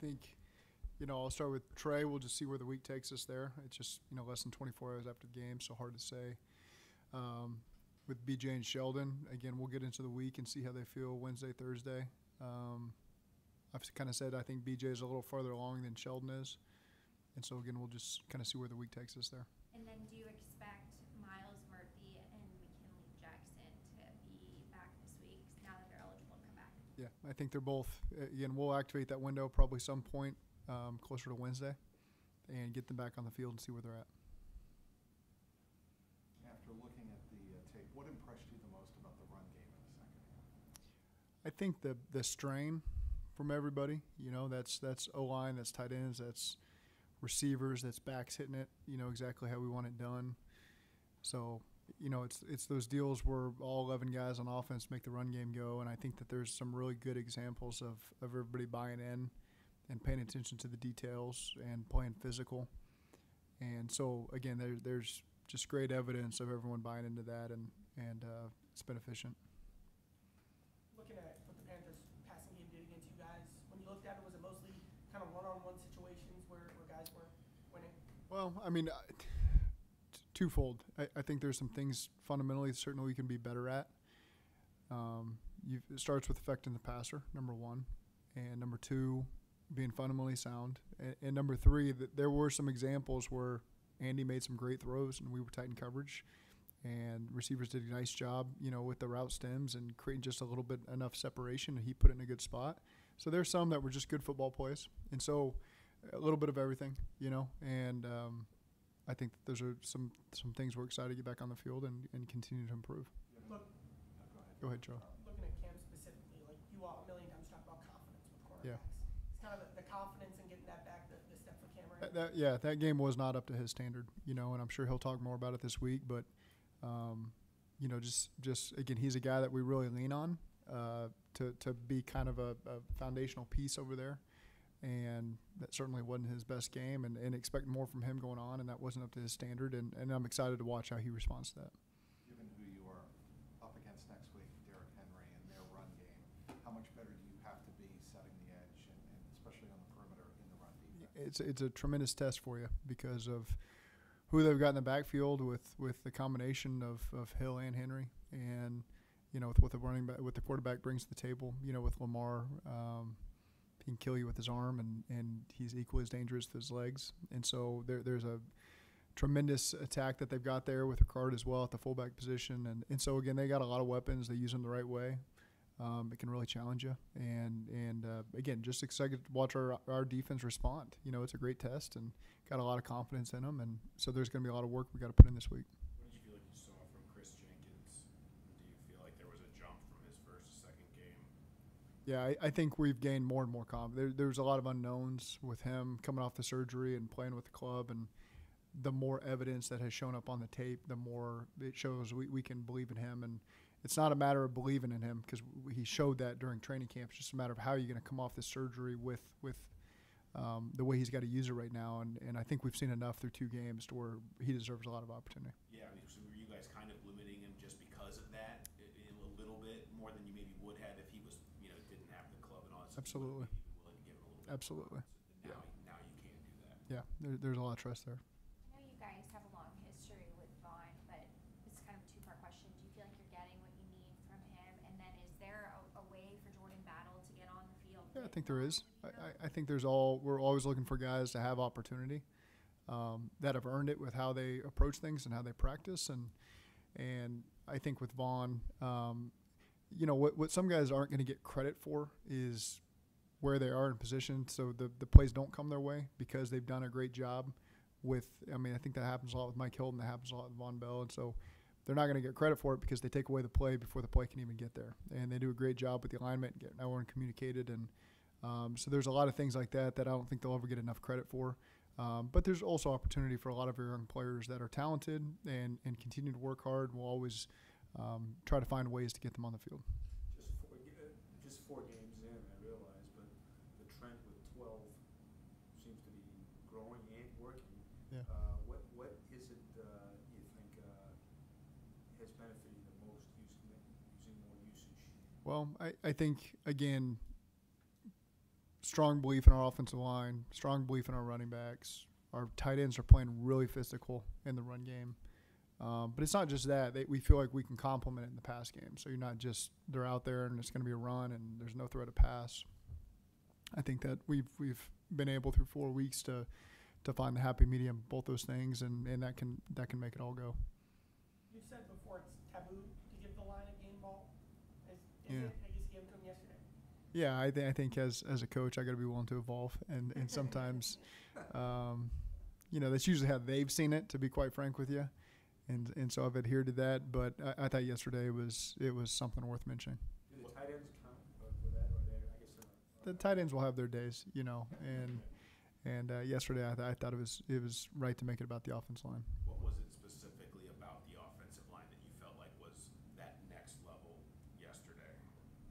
think, I'll start with Trey. We'll just see where the week takes us there. It's just, less than 24 hours after the game, so hard to say. With BJ and Sheldon, again, we'll get into the week and see how they feel Wednesday, Thursday. I've kind of said I think BJ is a little farther along than Sheldon is. And so, again, we'll just kind of see where the week takes us there. And then do you expect Miles Murphy and McKinley Jackson to be back this week now that they're eligible to come back? Yeah, I think they're both. Again, we'll activate that window probably some point closer to Wednesday and get them back on the field and see where they're at. After looking at the tape, what impressed you the most about the run game in the second half? I think the strain from everybody, that's O-line, that's tight ends, that's receivers, that's backs hitting it, exactly how we want it done. So, it's those deals where all 11 guys on offense make the run game go, and I think that there's some really good examples of everybody buying in and paying attention to the details and playing physical. And so, again, there's just great evidence of everyone buying into that, and it's been efficient. Looking at what the Panthers passing game did against you guys, when you looked at it, was it mostly kind of one-on-one situations where guys were winning? Well, I mean, twofold. I think there's some things fundamentally certainly we can be better at. It starts with affecting the passer, number one, and number two, being fundamentally sound, and number three, that there were some examples where Andy made some great throws and we were tight in coverage, and receivers did a nice job, with the route stems and creating just a little bit enough separation, and he put it in a good spot. So there's some that were just good football plays, and so a little bit of everything, and I think that those are some things we're excited to get back on the field and continue to improve. Go ahead, Joe. Looking at Cam specifically, like you all a million times talk about confidence with quarterbacks. Yeah. It's kind of the confidence in getting that back, the step for Cam right That game was not up to his standard, and I'm sure he'll talk more about it this week. But, just again, he's a guy that we really lean on to be kind of a foundational piece over there. And that certainly wasn't his best game, and expect more from him going on, and that wasn't up to his standard. And I'm excited to watch how he responds to that. Given who you are up against next week, Derrick Henry and their run game, how much better do you have to be setting the edge, and especially on the perimeter in the run defense? It's a tremendous test for you because of who they've got in the backfield with the combination of Hill and Henry, and with what the running back, what the quarterback brings to the table. With Lamar. He can kill you with his arm, and he's equally as dangerous with his legs. And so there's a tremendous attack that they've got there with Ricard as well at the fullback position. And so, again, they got a lot of weapons. They use them the right way. It can really challenge you. And again, just excited to watch our defense respond. It's a great test and got a lot of confidence in them. And so there's going to be a lot of work we got to put in this week. What did you feel like you saw from Chris Jenkins? Do you feel like there was a jump from his first to second game? Yeah, I think we've gained more and more confidence. There's a lot of unknowns with him coming off the surgery and playing with the club, and the more evidence that has shown up on the tape, the more it shows we can believe in him. And it's not a matter of believing in him because he showed that during training camp. It's just a matter of how you're going to come off this surgery with the way he's got to use it right now. And I think we've seen enough through 2 games to where he deserves a lot of opportunity. Yeah, I mean, so were you guys kind of limiting him just because of that a little bit more than you maybe would have if he was, didn't have the club and all that stuff? Absolutely. Maybe willing to give him a little bit Absolutely. More now you can do that. Yeah, there's a lot of trust there. I know you guys have a long history with Vaughn, but it's kind of a 2-part question. Do you feel like you're getting what you need from him? And then is there a way for Jordan Battle to get on the field? Yeah, I think there is. I think we're always looking for guys to have opportunity that have earned it with how they approach things and how they practice. And I think with Vaughn, what some guys aren't going to get credit for is where they are in position. So the plays don't come their way because they've done a great job I think that happens a lot with Mike Hilton. That happens a lot with Von Bell. And so they're not going to get credit for it because they take away the play before the play can even get there. And they do a great job with the alignment and getting everyone communicated. And so there's a lot of things like that I don't think they'll ever get enough credit for. But there's also opportunity for a lot of your young players that are talented and continue to work hard. We'll always try to find ways to get them on the field. Just 4 games in, I realize, but the trend with 12 seems to be growing and working. Yeah. What is it you think has benefited you the most using more usage? Well, I think, again, strong belief in our offensive line, strong belief in our running backs. Our tight ends are playing really physical in the run game. But it's not just that. We feel like we can complement it in the pass game. So you're not just they're out there and it's going to be a run and there's no threat of pass. I think that we've been able through 4 weeks to find the happy medium, both those things, and that can make it all go. You said before it's taboo to give the line a game ball. Is Yeah. it? I guess you gave it to him yesterday. Yeah, I think as a coach, I got to be willing to evolve, and sometimes, that's usually how they've seen it. To be quite frank with you, and so I've adhered to that. But I thought yesterday was something worth mentioning. Do the tight ends count for that, or I guess they're not? The tight ends will have their days, and yesterday I thought it was right to make it about the offense line. What was it specifically about the offensive line that you felt like was that next level yesterday?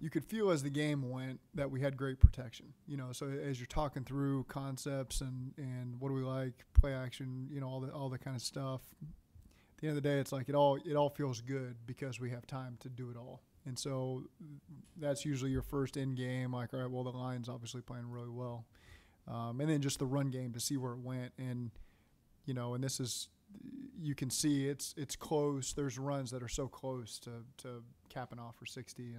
You could feel as the game went that we had great protection. So as you're talking through concepts and what do we like, play action, all the kind of stuff. At the end of the day, it's like it all feels good because we have time to do it all. And so that's usually your first end game. Like, all right, well, the line's obviously playing really well. And then just the run game to see where it went. And, and this is, you can see it's close. There's runs that are so close to capping off for 60.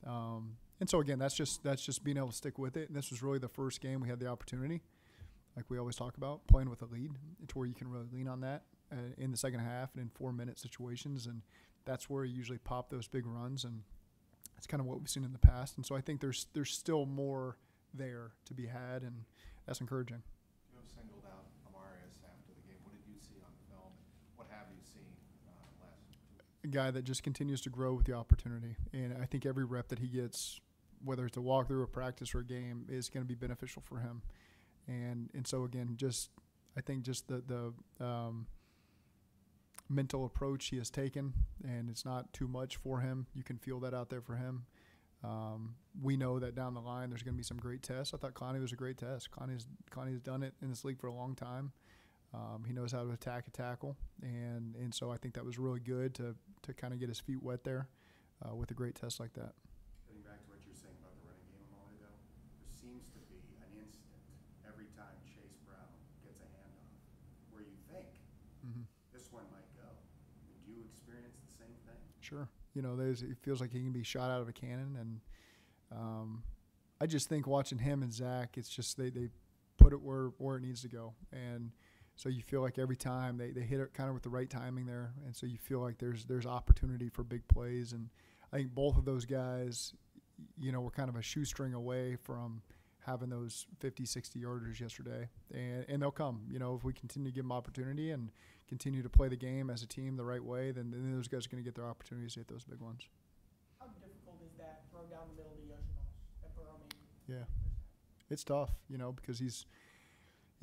And so, again, that's just being able to stick with it. And this was really the first game we had the opportunity, like we always talk about, playing with a lead. It's where you can really lean on that in the second half and in 4-minute situations. And that's where you usually pop those big runs. And that's kind of what we've seen in the past. And so I think there's still more there to be had, and that's encouraging. You have singled out Amarius after the game. What did you see on film? What have you seen last? A guy that just continues to grow with the opportunity, and I think every rep that he gets, whether it's a walkthrough, a practice, or a game, is going to be beneficial for him. And so again, I think the mental approach he has taken, and it's not too much for him. You can feel that out there for him. We know that down the line there's going to be some great tests. I thought Connie was a great test. Connie's done it in this league for a long time. He knows how to attack a tackle, and so I think that was really good to kind of get his feet wet there with a great test like that. Getting back to what you're saying about the running game a moment ago, there seems to be an instant every time Chase Brown gets a handoff where you think this one might go. Do you experience the same thing? Sure. It feels like he can be shot out of a cannon, and I just think watching him and Zach, it's just they put it where it needs to go, and so you feel like every time they hit it kind of with the right timing there, and so you feel like there's opportunity for big plays, and I think both of those guys, were kind of a shoestring away from having those 50, 60-yarders yesterday, and they'll come. If we continue to give them opportunity and continue to play the game as a team the right way, then those guys are going to get their opportunities to hit those big ones. How difficult is that throw down the middle to Yoshi balls that Burrow made? Yeah, it's tough, because he's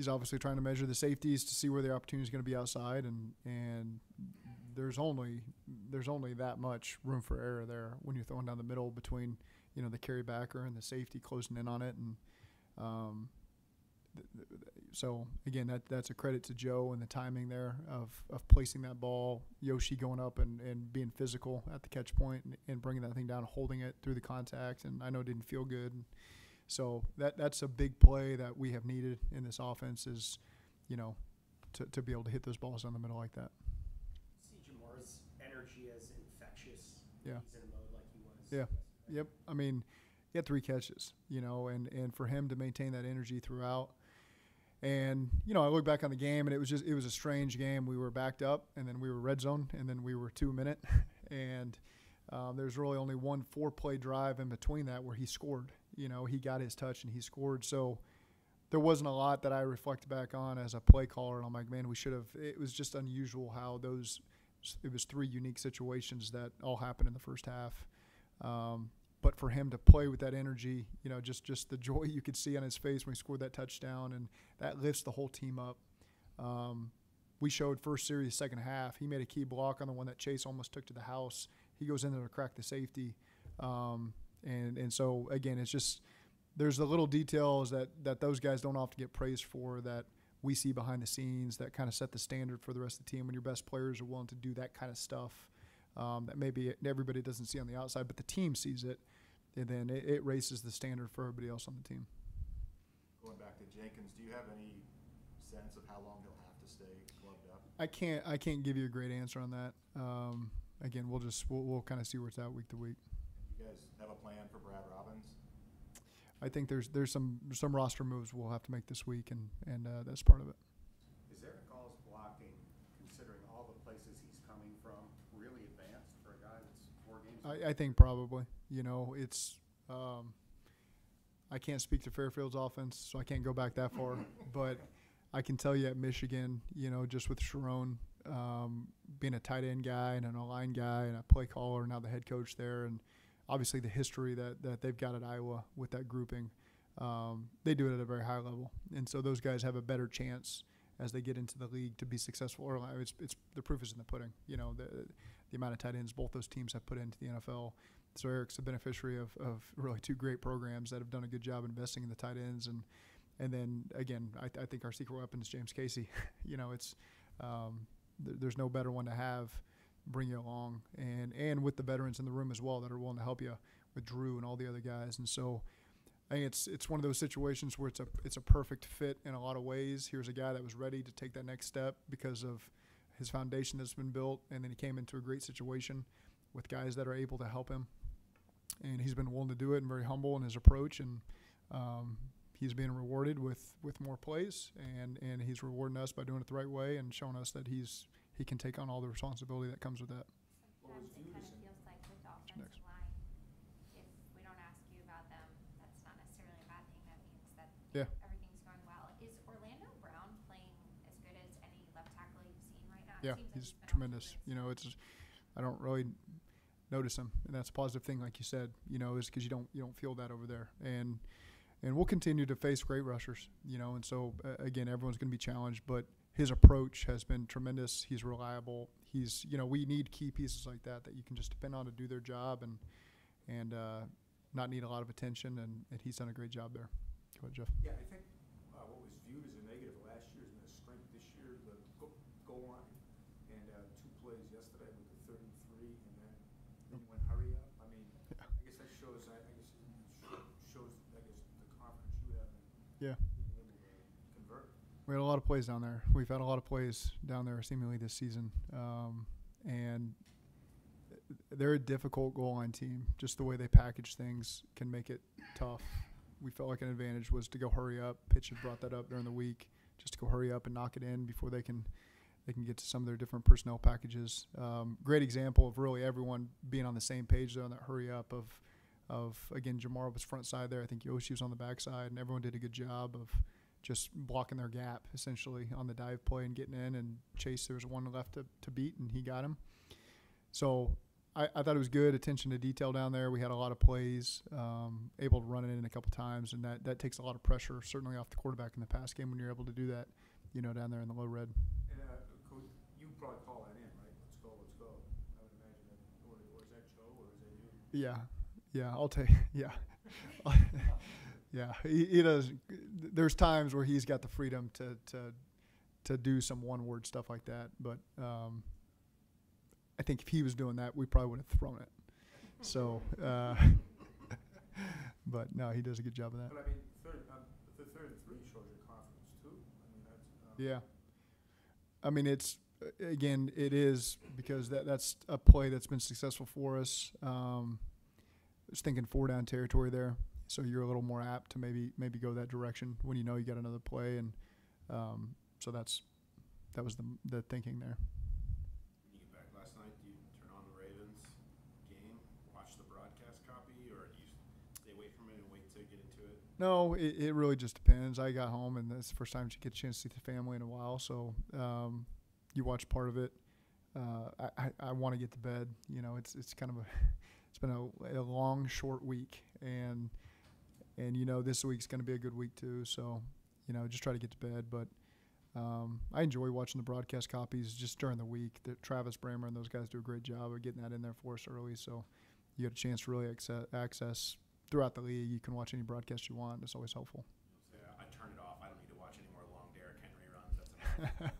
obviously trying to measure the safeties to see where the opportunity is going to be outside, and there's only that much room for error there when you're throwing down the middle between the carry backer and the safety closing in on it, and so again that's a credit to Joe and the timing there of placing that ball, Yoshi going up and being physical at the catch point and bringing that thing down, holding it through the contact, and I know it didn't feel good. So that's a big play that we have needed in this offense is, to be able to hit those balls down the middle like that. See Jamar's energy as infectious. Yeah. He's in a mode like he was. Yeah. Yep. I mean, he had 3 catches, and for him to maintain that energy throughout. And, I look back on the game, and it was a strange game. We were backed up, and then we were red zone, and then we were 2-minute. And there's really only one 4-play drive in between that where he scored. He got his touch and he scored. So there wasn't a lot that I reflect back on as a play caller. And I'm like, man, we should have – it was just unusual how it was 3 unique situations that all happened in the first half. But for him to play with that energy, just the joy you could see on his face when he scored that touchdown, and that lifts the whole team up. We showed first series, second half. He made a key block on the one that Chase almost took to the house. He goes in there to crack the safety. And so, again, it's just there's the little details that those guys don't often get praised for that we see behind the scenes that kind of set the standard for the rest of the team when your best players are willing to do that kind of stuff that maybe everybody doesn't see on the outside, but the team sees it, and then it raises the standard for everybody else on the team. Jenkins, do you have any sense of how long he'll have to stay gloved up? I can't give you a great answer on that. Again, we'll kind of see where it's at week to week. You guys have a plan for Brad Robbins? I think there's some roster moves we'll have to make this week, and that's part of it. Is Eric All's blocking, considering all the places he's coming from, really advanced for a guy that's 4 games? I think probably. You know, it's I can't speak to Fairfield's offense, so I can't go back that far. But I can tell you at Michigan, you know, just with Sharon being a tight end guy and an O-line guy and a play caller, now the head coach there, and obviously the history that they've got at Iowa with that grouping, they do it at a very high level. And so those guys have a better chance as they get into the league to be successful. Or it's the proof is in the pudding. You know, the amount of tight ends both those teams have put into the NFL. So Eric's a beneficiary of really 2 great programs that have done a good job investing in the tight ends. And then, again, I think our secret weapon is James Casey. You know, it's there's no better one to have bring you along. And with the veterans in the room as well that are willing to help you with Drew and all the other guys. And so I think it's one of those situations where it's a perfect fit in a lot of ways. Here's a guy that was ready to take that next step because of his foundation that's been built, and then he came into a great situation with guys that are able to help him. And he's been willing to do it and very humble in his approach, and he's being rewarded with more plays, and he's rewarding us by doing it the right way and showing us that he can take on all the responsibility that comes with that. Sometimes it kind of feels like with the offensive line, if we don't ask you about them, that's not necessarily a bad thing. That means that everything's going well. Is Orlando Brown playing as good as any left tackle you've seen right now? Yeah, he's tremendous. You know, I don't really notice him, and that's a positive thing, like you said. You know, is because you don't feel that over there, and we'll continue to face great rushers. You know, and so again, everyone's going to be challenged, but his approach has been tremendous. He's reliable. We need key pieces like that you can just depend on to do their job and not need a lot of attention, and he's done a great job there. Go ahead, Jeff. Yeah, I think what was viewed as a negative last year is in the strength this year, the goal line, and 2 plays yesterday with the 33, and then you went hurry up. I mean, I guess that shows the confidence you have in being able to convert. We had a lot of plays down there. We've had a lot of plays down there seemingly this season. And they're a difficult goal line team. Just the way they package things can make it tough. We felt like an advantage was to go hurry up. Pitch had brought that up during the week, just to go hurry up and knock it in before they can get to some of their different personnel packages. Great example of really everyone being on the same page there on that hurry up of again, Jamar was front side there. I think Yoshi was on the back side, and everyone did a good job of just blocking their gap essentially on the dive play and getting in. And Chase, there was one left to beat, and he got him. So I thought it was good attention to detail down there. We had a lot of plays, able to run it in a couple times, and that takes a lot of pressure, certainly off the quarterback in the pass game when you're able to do that, you know, down there in the low red. And Coach, you probably call that in, right? Let's go. I would imagine that. Or is that Joe, or is that you? Yeah, I'll take. Yeah, yeah. He does. There's times where he's got the freedom to do some one-word stuff like that, but I think if he was doing that, we probably would have thrown it. So, but no, he does a good job of that. But I mean, the 33 shows your confidence too. I mean, that's yeah. I mean, it is because that's a play that's been successful for us. I was thinking 4-down territory there, so you're a little more apt to maybe go that direction when you know you got another play, and so that was the thinking there. When you get back last night, do you turn on the Ravens game, watch the broadcast copy, or do you stay away from it and wait to get into it? No, it really just depends. I got home, and that's the first time you get a chance to see the family in a while, so you watch part of it. I want to get to bed. You know, it's kind of it's been a long, short week, and you know this week's going to be a good week too. So, you know, just try to get to bed. But I enjoy watching the broadcast copies just during the week. Travis Bramer and those guys do a great job of getting that in there for us early. So you get a chance to really access throughout the league. You can watch any broadcast you want. It's always helpful. Yeah, I turn it off. I don't need to watch any more long Derrick Henry runs. That's enough.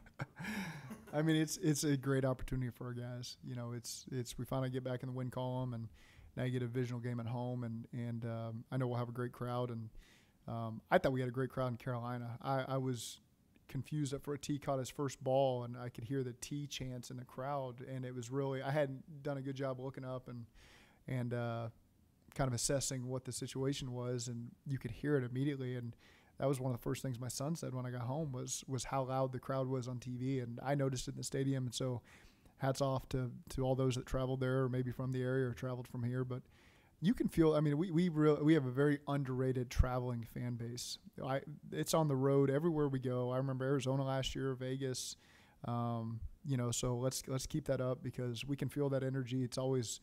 I mean, it's a great opportunity for our guys. You know, it's we finally get back in the win column, and now you get a divisional game at home, and I know we'll have a great crowd, and I thought we had a great crowd in Carolina. I was confused that for a T caught his first ball, and I could hear the T chants in the crowd, and it was really, I hadn't done a good job looking up and kind of assessing what the situation was, and you could hear it immediately. And that was one of the first things my son said when I got home was how loud the crowd was on TV, and I noticed it in the stadium. And so hats off to all those that traveled there, or maybe from the area or traveled from here. But you can feel, I mean, we have a very underrated traveling fan base. It's on the road everywhere we go. I remember Arizona last year, Vegas, so let's keep that up, because we can feel that energy. It's always,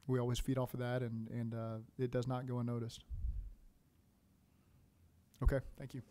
we always feed off of that, and it does not go unnoticed. Okay, thank you.